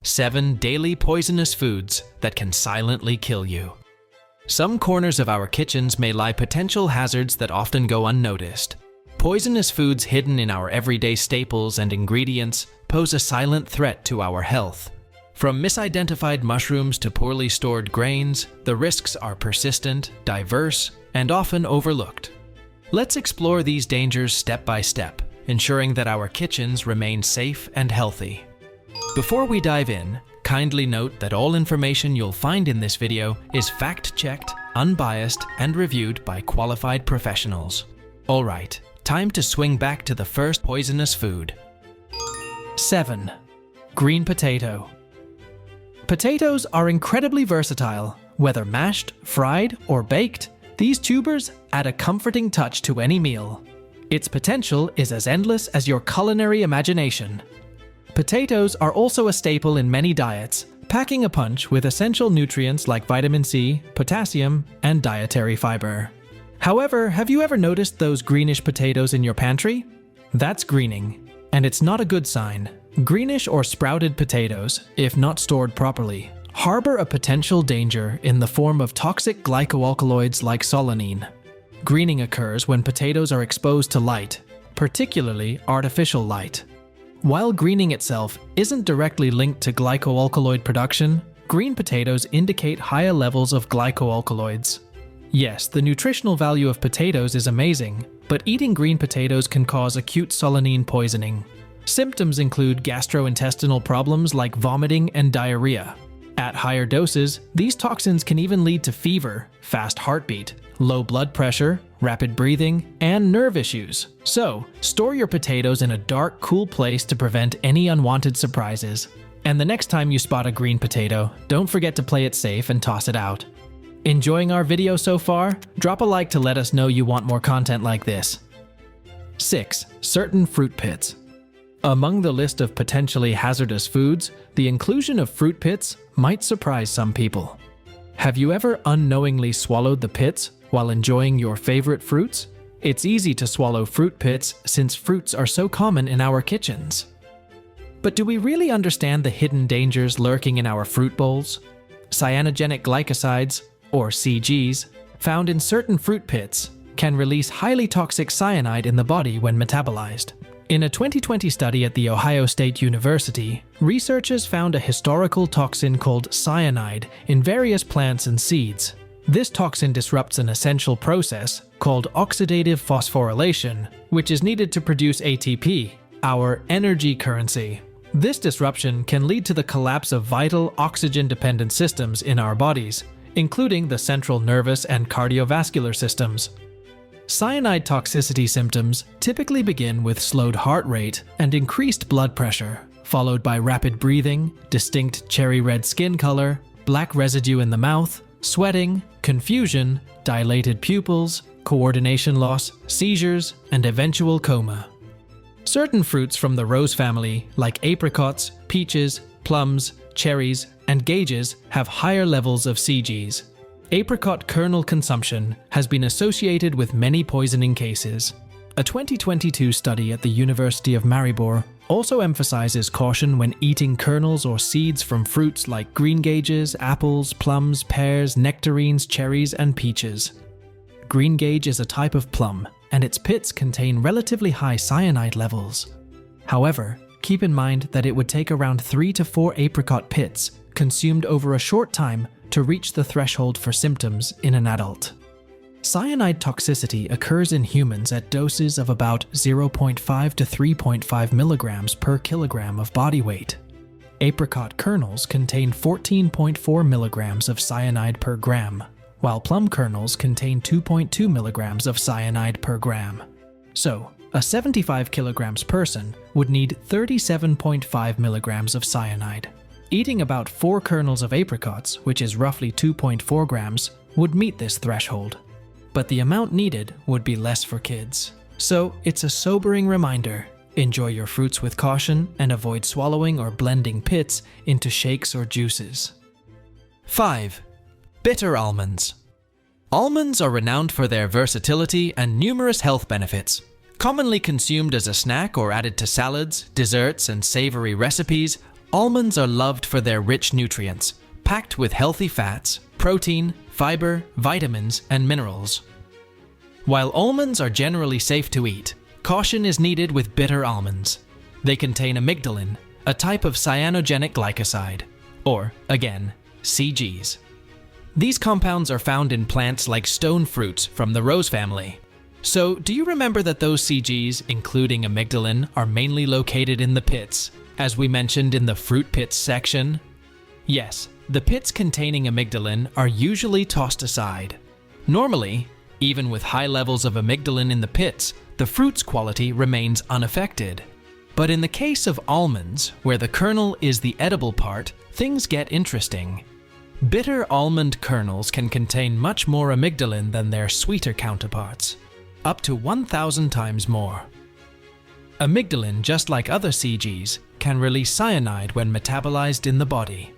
7 daily poisonous foods that can silently kill you. Some corners of our kitchens may lie potential hazards that often go unnoticed. Poisonous foods hidden in our everyday staples and ingredients pose a silent threat to our health. From misidentified mushrooms to poorly stored grains, the risks are persistent, diverse, and often overlooked. Let's explore these dangers step by step, ensuring that our kitchens remain safe and healthy. Before we dive in, kindly note that all information you'll find in this video is fact-checked, unbiased, and reviewed by qualified professionals. Alright, time to swing back to the first poisonous food. 7. Green potato. Potatoes are incredibly versatile. Whether mashed, fried, or baked, these tubers add a comforting touch to any meal. Its potential is as endless as your culinary imagination. Potatoes are also a staple in many diets, packing a punch with essential nutrients like vitamin C, potassium, and dietary fiber. However, have you ever noticed those greenish potatoes in your pantry? That's greening, and it's not a good sign. Greenish or sprouted potatoes, if not stored properly, harbor a potential danger in the form of toxic glycoalkaloids like solanine. Greening occurs when potatoes are exposed to light, particularly artificial light. While greening itself isn't directly linked to glycoalkaloid production, green potatoes indicate higher levels of glycoalkaloids. Yes, the nutritional value of potatoes is amazing, but eating green potatoes can cause acute solanine poisoning. Symptoms include gastrointestinal problems like vomiting and diarrhea. At higher doses, these toxins can even lead to fever, fast heartbeat, low blood pressure, rapid breathing, and nerve issues. So, store your potatoes in a dark, cool place to prevent any unwanted surprises. And the next time you spot a green potato, don't forget to play it safe and toss it out. Enjoying our video so far? Drop a like to let us know you want more content like this. 6. Certain fruit pits. Among the list of potentially hazardous foods, the inclusion of fruit pits might surprise some people. Have you ever unknowingly swallowed the pits while enjoying your favorite fruits? It's easy to swallow fruit pits since fruits are so common in our kitchens. But do we really understand the hidden dangers lurking in our fruit bowls? Cyanogenic glycosides, or CGs, found in certain fruit pits can release highly toxic cyanide in the body when metabolized. In a 2020 study at The Ohio State University, researchers found a historical toxin called cyanide in various plants and seeds. This toxin disrupts an essential process called oxidative phosphorylation, which is needed to produce ATP, our energy currency. This disruption can lead to the collapse of vital oxygen-dependent systems in our bodies, including the central nervous and cardiovascular systems. Cyanide toxicity symptoms typically begin with slowed heart rate and increased blood pressure, followed by rapid breathing, distinct cherry red skin color, black residue in the mouth, sweating, confusion, dilated pupils, coordination loss, seizures, and eventual coma. Certain fruits from the rose family, like apricots, peaches, plums, cherries, and gages, have higher levels of CGs. Apricot kernel consumption has been associated with many poisoning cases. A 2022 study at the University of Maribor also emphasizes caution when eating kernels or seeds from fruits like greengages, apples, plums, pears, nectarines, cherries, and peaches. Greengage is a type of plum, and its pits contain relatively high cyanide levels. However, keep in mind that it would take around 3 to 4 apricot pits consumed over a short time to reach the threshold for symptoms in an adult. Cyanide toxicity occurs in humans at doses of about 0.5 to 3.5 milligrams per kilogram of body weight. Apricot kernels contain 14.4 milligrams of cyanide per gram, while plum kernels contain 2.2 milligrams of cyanide per gram. So, a 75 kilograms person would need 37.5 milligrams of cyanide. Eating about 4 kernels of apricots, which is roughly 2.4 grams, would meet this threshold. But the amount needed would be less for kids. So it's a sobering reminder: enjoy your fruits with caution and avoid swallowing or blending pits into shakes or juices. 5. Bitter almonds. Almonds are renowned for their versatility and numerous health benefits. Commonly consumed as a snack or added to salads, desserts, and savory recipes, Almonds are loved for their rich nutrients, packed with healthy fats, protein, fiber, vitamins, and minerals. While almonds are generally safe to eat, caution is needed with bitter almonds. They contain amygdalin, a type of cyanogenic glycoside, or, again, CGs. These compounds are found in plants like stone fruits from the rose family. So, do you remember that those CGs, including amygdalin, are mainly located in the pits, as we mentioned in the fruit pits section? Yes, the pits containing amygdalin are usually tossed aside. Normally, even with high levels of amygdalin in the pits, the fruit's quality remains unaffected. But in the case of almonds, where the kernel is the edible part, things get interesting. Bitter almond kernels can contain much more amygdalin than their sweeter counterparts, up to 1,000 times more. Amygdalin, just like other CGs, can release cyanide when metabolized in the body.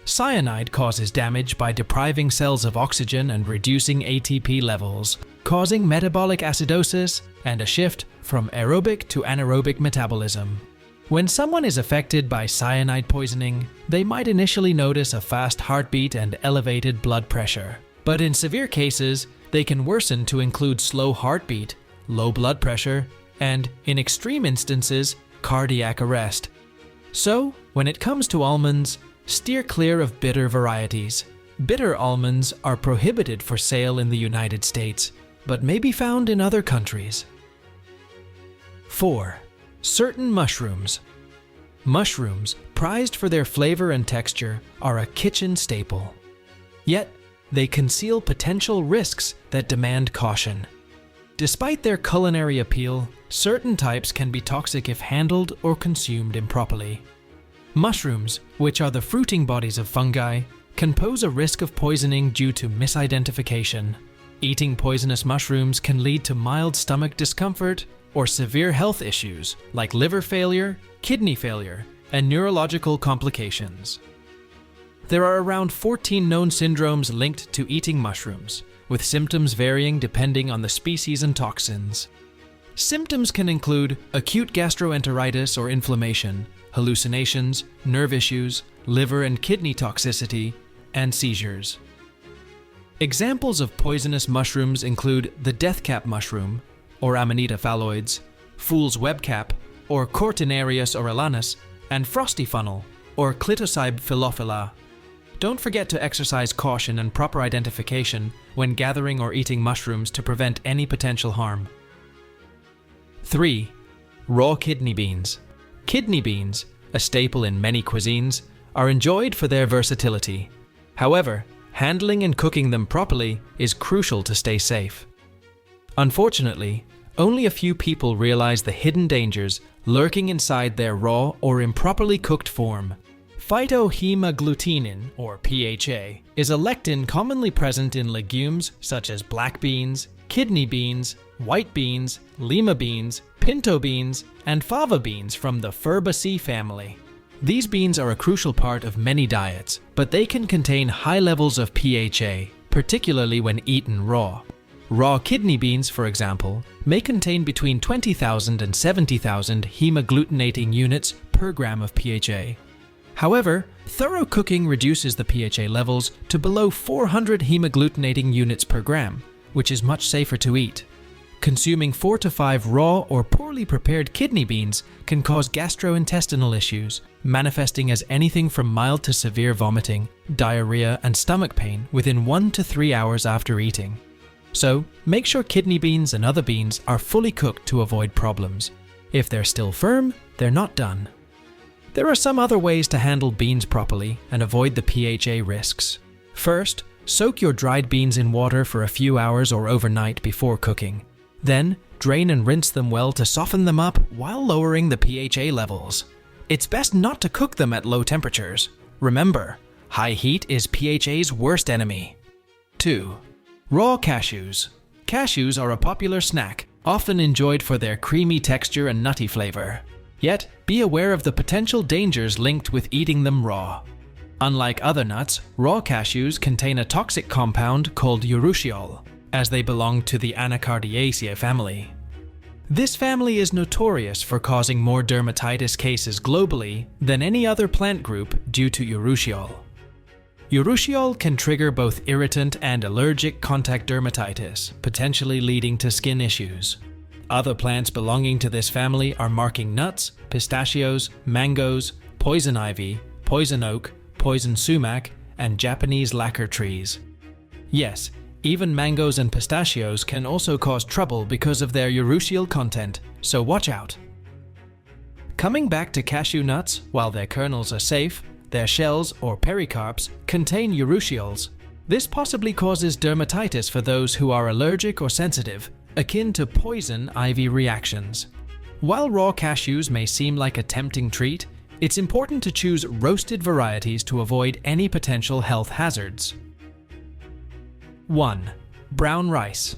Cyanide causes damage by depriving cells of oxygen and reducing ATP levels, causing metabolic acidosis and a shift from aerobic to anaerobic metabolism. When someone is affected by cyanide poisoning, they might initially notice a fast heartbeat and elevated blood pressure. But in severe cases, they can worsen to include slow heartbeat, low blood pressure, and, in extreme instances, cardiac arrest. So, when it comes to almonds, steer clear of bitter varieties. Bitter almonds are prohibited for sale in the United States, but may be found in other countries. 4. Certain mushrooms. Mushrooms, prized for their flavor and texture, are a kitchen staple. Yet, they conceal potential risks that demand caution. Despite their culinary appeal, certain types can be toxic if handled or consumed improperly. Mushrooms, which are the fruiting bodies of fungi, can pose a risk of poisoning due to misidentification. Eating poisonous mushrooms can lead to mild stomach discomfort or severe health issues like liver failure, kidney failure, and neurological complications. There are around 14 known syndromes linked to eating mushrooms, with symptoms varying depending on the species and toxins. Symptoms can include acute gastroenteritis or inflammation, hallucinations, nerve issues, liver and kidney toxicity, and seizures. Examples of poisonous mushrooms include the deathcap mushroom, or Amanita phalloides, fool's webcap, or Cortinarius aureolus, and frosty funnel, or Clitocybe philophila. Don't forget to exercise caution and proper identification when gathering or eating mushrooms to prevent any potential harm. 3. Raw kidney beans. Kidney beans, a staple in many cuisines, are enjoyed for their versatility. However, handling and cooking them properly is crucial to stay safe. Unfortunately, only a few people realize the hidden dangers lurking inside their raw or improperly cooked form. Phytohemagglutinin, or PHA, is a lectin commonly present in legumes such as black beans, kidney beans, white beans, lima beans, pinto beans, and fava beans from the Fabaceae family. These beans are a crucial part of many diets, but they can contain high levels of PHA, particularly when eaten raw. Raw kidney beans, for example, may contain between 20,000 and 70,000 hemagglutinating units per gram of PHA. However, thorough cooking reduces the PHA levels to below 400 hemagglutinating units per gram, which is much safer to eat. Consuming 4 to 5 raw or poorly prepared kidney beans can cause gastrointestinal issues, manifesting as anything from mild to severe vomiting, diarrhea, and stomach pain within 1 to 3 hours after eating. So, make sure kidney beans and other beans are fully cooked to avoid problems. If they're still firm, they're not done. There are some other ways to handle beans properly and avoid the PHA risks. First, soak your dried beans in water for a few hours or overnight before cooking. Then, drain and rinse them well to soften them up while lowering the PHA levels. It's best not to cook them at low temperatures. Remember, high heat is PHA's worst enemy. 2. Raw cashews. Cashews are a popular snack, often enjoyed for their creamy texture and nutty flavor. Yet, be aware of the potential dangers linked with eating them raw. Unlike other nuts, raw cashews contain a toxic compound called urushiol, as they belong to the Anacardiaceae family. This family is notorious for causing more dermatitis cases globally than any other plant group due to urushiol. Urushiol can trigger both irritant and allergic contact dermatitis, potentially leading to skin issues. Other plants belonging to this family are marking nuts, pistachios, mangoes, poison ivy, poison oak, poison sumac, and Japanese lacquer trees. Yes, even mangoes and pistachios can also cause trouble because of their urushiol content, so watch out. Coming back to cashew nuts, while their kernels are safe, their shells or pericarps contain urushiols. This possibly causes dermatitis for those who are allergic or sensitive, akin to poison ivy reactions. While raw cashews may seem like a tempting treat, it's important to choose roasted varieties to avoid any potential health hazards. 1. Brown rice.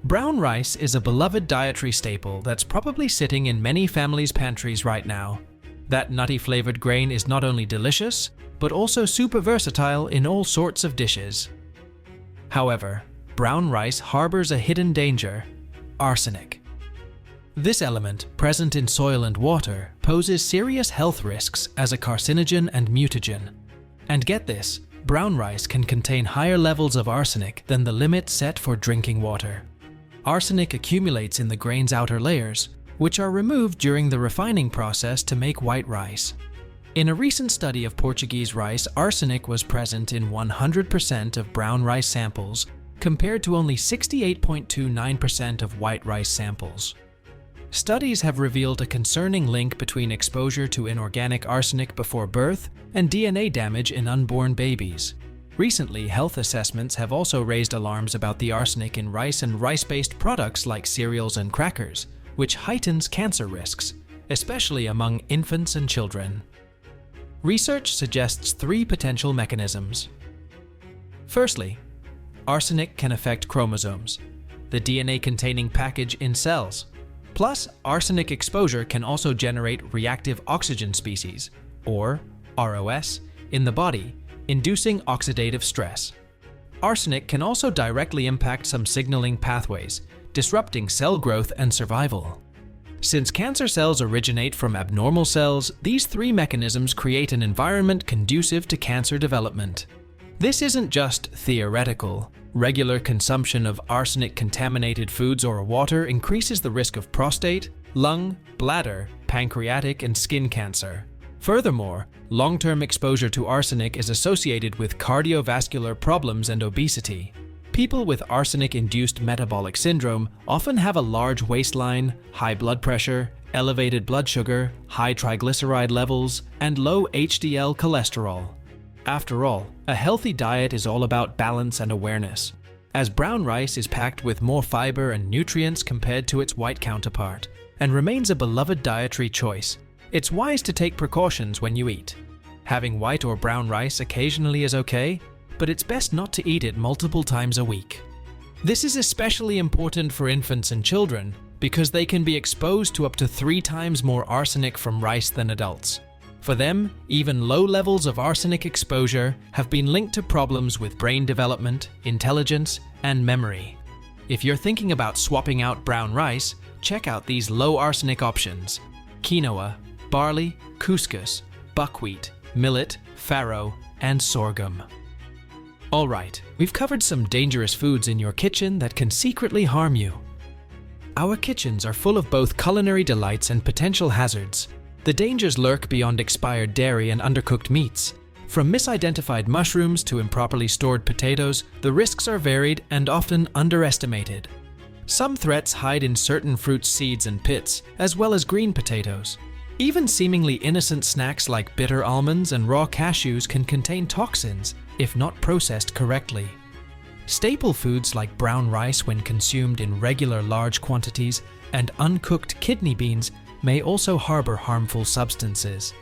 Brown rice is a beloved dietary staple that's probably sitting in many families' pantries right now. That nutty flavored grain is not only delicious, but also super versatile in all sorts of dishes. However, brown rice harbors a hidden danger: arsenic. This element, present in soil and water, poses serious health risks as a carcinogen and mutagen. And get this, brown rice can contain higher levels of arsenic than the limit set for drinking water. Arsenic accumulates in the grain's outer layers, which are removed during the refining process to make white rice. In a recent study of Portuguese rice, arsenic was present in 100% of brown rice samples, compared to only 68.29% of white rice samples. Studies have revealed a concerning link between exposure to inorganic arsenic before birth and DNA damage in unborn babies. Recently, health assessments have also raised alarms about the arsenic in rice and rice-based products like cereals and crackers, which heightens cancer risks, especially among infants and children. Research suggests 3 potential mechanisms. Firstly, arsenic can affect chromosomes, the DNA-containing package in cells. Plus, arsenic exposure can also generate reactive oxygen species, or ROS, in the body, inducing oxidative stress. Arsenic can also directly impact some signaling pathways, disrupting cell growth and survival. Since cancer cells originate from abnormal cells, these 3 mechanisms create an environment conducive to cancer development. This isn't just theoretical. Regular consumption of arsenic-contaminated foods or water increases the risk of prostate, lung, bladder, pancreatic, and skin cancer. Furthermore, long-term exposure to arsenic is associated with cardiovascular problems and obesity. People with arsenic-induced metabolic syndrome often have a large waistline, high blood pressure, elevated blood sugar, high triglyceride levels, and low HDL cholesterol. After all, a healthy diet is all about balance and awareness, as brown rice is packed with more fiber and nutrients compared to its white counterpart, and remains a beloved dietary choice. It's wise to take precautions when you eat. Having white or brown rice occasionally is okay, but it's best not to eat it multiple times a week. This is especially important for infants and children because they can be exposed to up to 3 times more arsenic from rice than adults. For them, even low levels of arsenic exposure have been linked to problems with brain development, intelligence, and memory. If you're thinking about swapping out brown rice, check out these low arsenic options: quinoa, barley, couscous, buckwheat, millet, farro, and sorghum. Alright, we've covered some dangerous foods in your kitchen that can secretly harm you. Our kitchens are full of both culinary delights and potential hazards. The dangers lurk beyond expired dairy and undercooked meats. From misidentified mushrooms to improperly stored potatoes, the risks are varied and often underestimated. Some threats hide in certain fruit seeds and pits, as well as green potatoes. Even seemingly innocent snacks like bitter almonds and raw cashews can contain toxins if not processed correctly. Staple foods like brown rice, when consumed in regular large quantities, and uncooked kidney beans may also harbor harmful substances.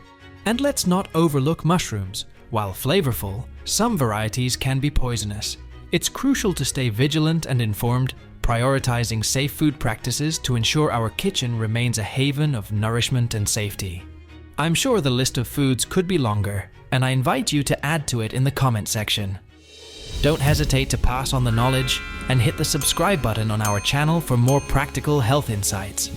And let's not overlook mushrooms. While flavorful, some varieties can be poisonous. It's crucial to stay vigilant and informed, prioritizing safe food practices to ensure our kitchen remains a haven of nourishment and safety. I'm sure the list of foods could be longer, and I invite you to add to it in the comment section. Don't hesitate to pass on the knowledge, and hit the subscribe button on our channel for more practical health insights.